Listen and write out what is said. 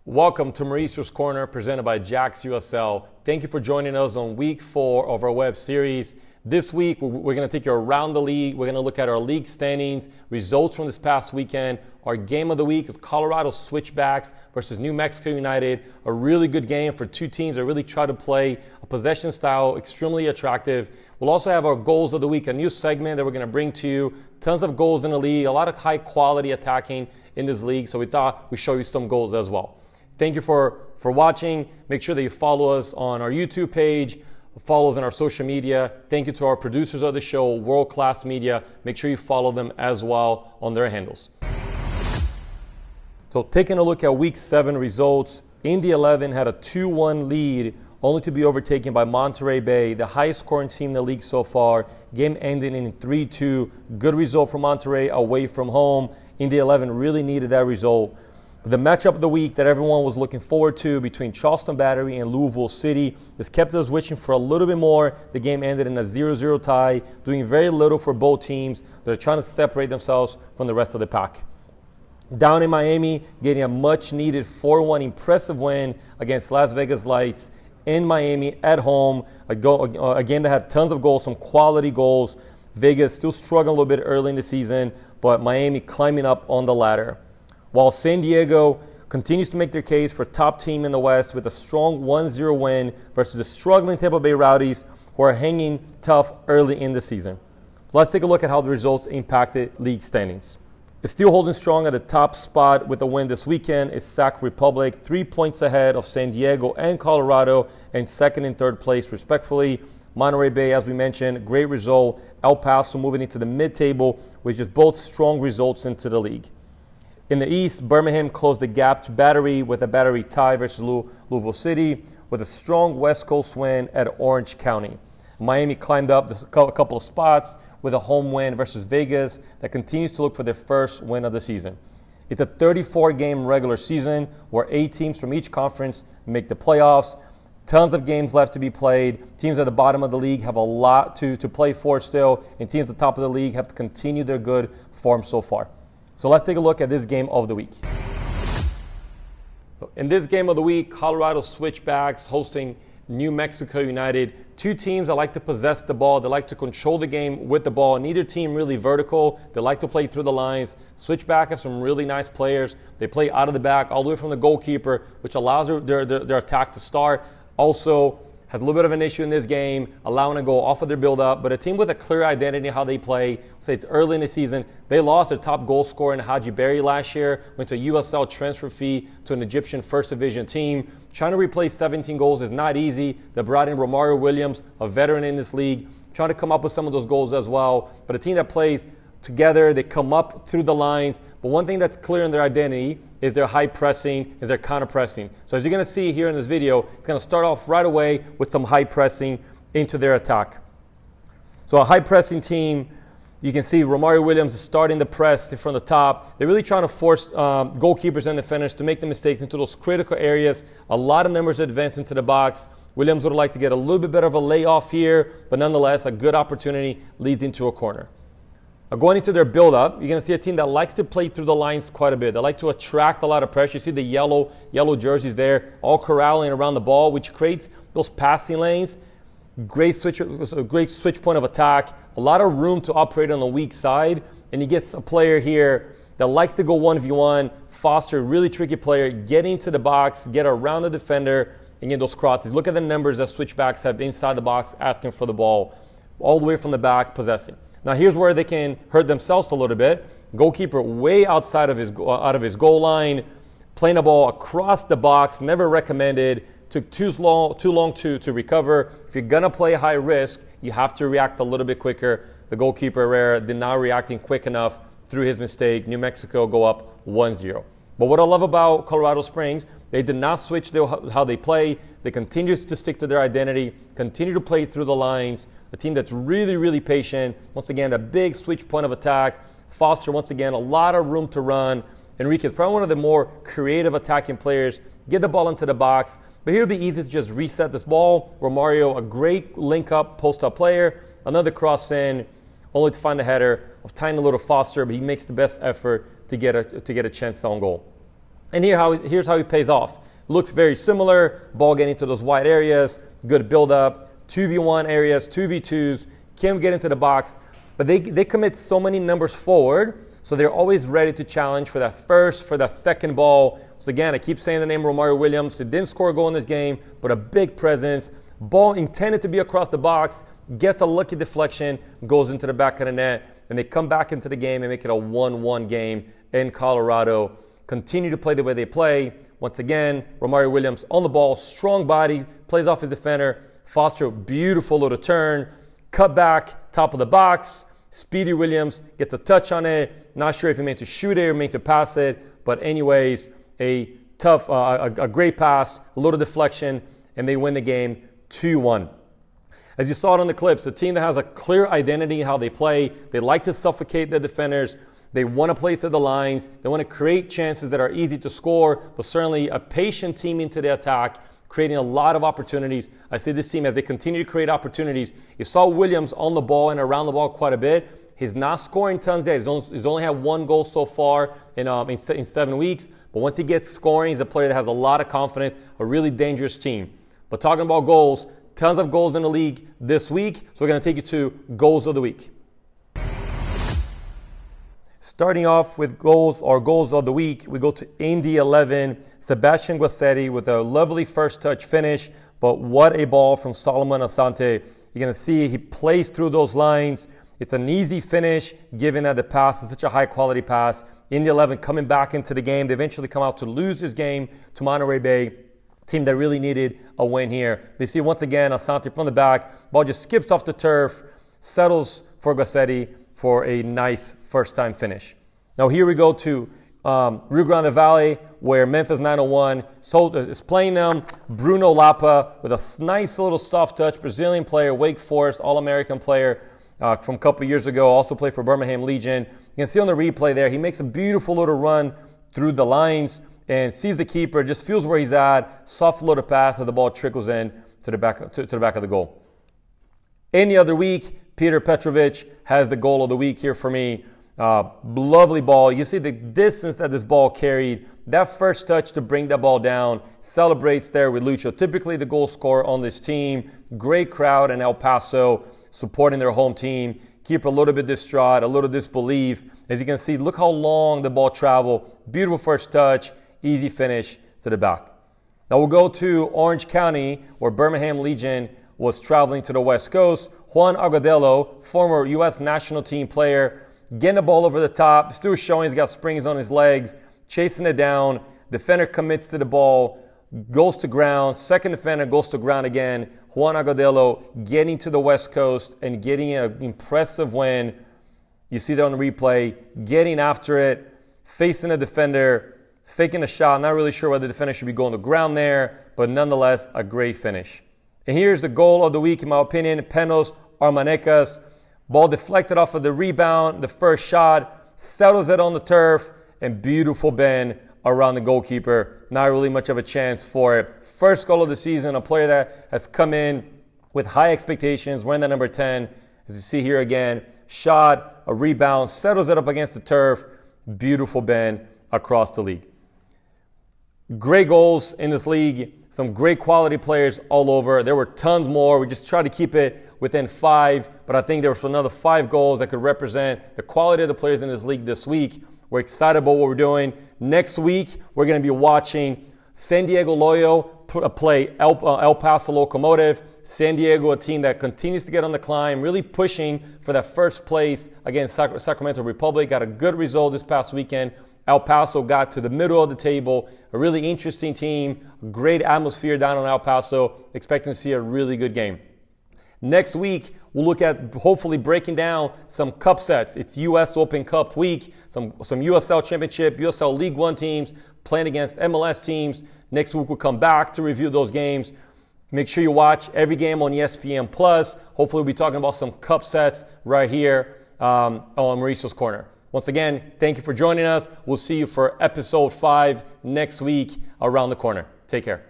Welcome to Mauricio's Corner, presented by JaxUSL. Thank you for joining us on week 4 of our web series. This week, we're going to take you around the league. We're going to look at our league standings, results from this past weekend. Our game of the week is Colorado Switchbacks versus New Mexico United. A really good game for two teams that really try to play a possession style, extremely attractive. We'll also have our goals of the week, a new segment that we're going to bring to you. Tons of goals in the league, a lot of high quality attacking in this league. So we thought we'd show you some goals as well. Thank you for watching. Make sure that you follow us on our YouTube page, follow us on our social media. Thank you to our producers of the show, World Class Media. Make sure you follow them as well on their handles. So taking a look at week 7 results, Indy 11 had a 2-1 lead, only to be overtaken by Monterey Bay, the highest scoring team in the league so far. Game ended in 3-2. Good result for Monterey away from home. Indy 11 really needed that result. The matchup of the week that everyone was looking forward to between Charleston Battery and Louisville City just kept us wishing for a little bit more. The game ended in a 0-0 tie, doing very little for both teams. They're trying to separate themselves from the rest of the pack. Down in Miami, getting a much-needed 4-1 impressive win against Las Vegas Lights in Miami at home. Again, they had tons of goals, some quality goals. Vegas still struggling a little bit early in the season, but Miami climbing up on the ladder. While San Diego continues to make their case for top team in the West with a strong 1-0 win versus the struggling Tampa Bay Rowdies, who are hanging tough early in the season. So let's take a look at how the results impacted league standings. It's still holding strong at the top spot with a win this weekend is Sac Republic, 3 points ahead of San Diego and Colorado, and second and third place respectively. Monterey Bay, as we mentioned, great result. El Paso moving into the mid-table, which is both strong results into the league. In the East, Birmingham closed the gap to Battery with a Battery tie versus Louisville City with a strong West Coast win at Orange County. Miami climbed up a couple of spots with a home win versus Vegas that continues to look for their first win of the season. It's a 34-game regular season where 8 teams from each conference make the playoffs. Tons of games left to be played. Teams at the bottom of the league have a lot to play for still, and teams at the top of the league have to continue their good form so far. So let's take a look at this game of the week. So in this game of the week, Colorado Switchbacks hosting New Mexico United. Two teams that like to possess the ball. They like to control the game with the ball. Neither team really vertical. They like to play through the lines. Switchback have some really nice players. They play out of the back all the way from the goalkeeper, which allows their attack to start. Also has a little bit of an issue in this game, allowing to go off of their build-up. But a team with a clear identity how they play. Say it's early in the season. They lost their top goal scorer in Haji Berry last year. Went to a USL transfer fee to an Egyptian First Division team. Trying to replace 17 goals is not easy. They brought in Romario Williams, a veteran in this league, trying to come up with some of those goals as well. But a team that plays together, they come up through the lines. But one thing that's clear in their identity is their high pressing, is their counter pressing. So as you're going to see here in this video, it's going to start off right away with some high pressing into their attack. So a high pressing team, you can see Romario Williams is starting the press from the top. They're really trying to force goalkeepers and defenders to make the mistakes into those critical areas. A lot of numbers advance into the box. Williams would like to get a little bit better of a layoff here, but nonetheless, a good opportunity leads into a corner. Going into their build-up, you're going to see a team that likes to play through the lines quite a bit. They like to attract a lot of pressure. You see the yellow jerseys there, all corralling around the ball, which creates those passing lanes. Great switch point of attack. A lot of room to operate on the weak side. And you get a player here that likes to go 1v1. Foster, really tricky player, get into the box, get around the defender, and get those crosses. Look at the numbers that Switchbacks have inside the box asking for the ball, all the way from the back, possessing. Now here's where they can hurt themselves a little bit. Goalkeeper way outside of his goal line, playing the ball across the box, never recommended. Took too long to recover. If you're gonna play high risk, you have to react a little bit quicker. The goalkeeper Herrera did not reacting quick enough through his mistake. New Mexico go up 1-0. But what I love about Colorado Springs, they did not switch how they play. They continue to stick to their identity, continue to play through the lines. A team that's really, really patient. Once again, a big switch point of attack. Foster, once again, a lot of room to run. Enrique is probably one of the more creative attacking players. Get the ball into the box. But here it'll be easy to just reset this ball. Romario, a great link-up, post-up player. Another cross in, only to find the header of tiny little Foster, but he makes the best effort to get a chance on goal. And here's how he pays off. Looks very similar. Ball getting to those wide areas. Good build-up. 2v1 areas, 2v2s. Can't get into the box. But they commit so many numbers forward, so they're always ready to challenge for that first, for that second ball. So again, I keep saying the name Romario Williams. He didn't score a goal in this game, but a big presence. Ball intended to be across the box, gets a lucky deflection, goes into the back of the net, and they come back into the game and make it a 1-1 game in Colorado. Continue to play the way they play. Once again, Romario Williams on the ball, strong body, plays off his defender. Foster, beautiful little turn, cut back, top of the box. Speedy Williams gets a touch on it. Not sure if he meant to shoot it or meant to pass it, but anyways, a tough, a great pass, a little deflection, and they win the game 2-1. As you saw it on the clips, a team that has a clear identity in how they play. They like to suffocate the defenders. They want to play through the lines. They want to create chances that are easy to score, but certainly a patient team into the attack, creating a lot of opportunities. I see this team as they continue to create opportunities. You saw Williams on the ball and around the ball quite a bit. He's not scoring tons there. He's only had 1 goal so far in 7 weeks. But once he gets scoring, he's a player that has a lot of confidence, a really dangerous team. But talking about goals, tons of goals in the league this week. So we're going to take you to goals of the week. Starting off with goals of the week, we go to Indy 11, Sebastian Guasetti with a lovely first touch finish, but what a ball from Solomon Asante. You're going to see he plays through those lines. It's an easy finish, given that the pass is such a high quality pass. Indy 11 coming back into the game. They eventually come out to lose this game to Monterey Bay, team that really needed a win here. They see once again Asante from the back, ball just skips off the turf, settles for Guasetti for a nice first-time finish. Now here we go to Rio Grande Valley, where Memphis 901 is playing them. Bruno Lapa with a nice little soft touch, Brazilian player, Wake Forest, All-American player from a couple years ago, also played for Birmingham Legion. You can see on the replay there, he makes a beautiful little run through the lines and sees the keeper, just feels where he's at, soft little pass as the ball trickles in to the back of the goal. Any other week, Peter Petrovic has the goal of the week here for me. Lovely ball. You see the distance that this ball carried. That first touch to bring that ball down. Celebrates there with Lucho. Typically the goal scorer on this team. Great crowd in El Paso supporting their home team. Keeper a little bit distraught, a little disbelief. As you can see, look how long the ball traveled. Beautiful first touch. Easy finish to the back. Now we'll go to Orange County, where Birmingham Legion was traveling to the West Coast. Juan Agudelo, former U.S. national team player, getting the ball over the top, still showing he's got springs on his legs, chasing it down. Defender commits to the ball, goes to ground. Second defender goes to ground again. Juan Agudelo getting to the West Coast and getting an impressive win. You see that on the replay, getting after it, facing the defender, faking a shot. Not really sure whether the defender should be going to ground there, but nonetheless, a great finish. And here's the goal of the week, in my opinion, Penos Armanecas. Ball deflected off of the rebound, the first shot, settles it on the turf, and beautiful bend around the goalkeeper. Not really much of a chance for it. First goal of the season, a player that has come in with high expectations, wearing the number 10. As you see here again, shot, a rebound, settles it up against the turf. Beautiful bend across the league. Great goals in this league. Some great quality players all over. There were tons more. We just tried to keep it within 5, but I think there was another 5 goals that could represent the quality of the players in this league this week. We're excited about what we're doing. Next week, we're going to be watching San Diego Loyo play El Paso Locomotive. San Diego, a team that continues to get on the climb, really pushing for that first place against Sacramento Republic. Got a good result this past weekend. El Paso got to the middle of the table. A really interesting team. Great atmosphere down in El Paso. Expecting to see a really good game. Next week, we'll look at hopefully breaking down some cup sets. It's U.S. Open Cup week. Some USL Championship, USL League One teams playing against MLS teams. Next week, we'll come back to review those games. Make sure you watch every game on ESPN+. Hopefully, we'll be talking about some cup sets right here on Mauricio's Corner. Once again, thank you for joining us. We'll see you for episode 5 next week around the corner. Take care.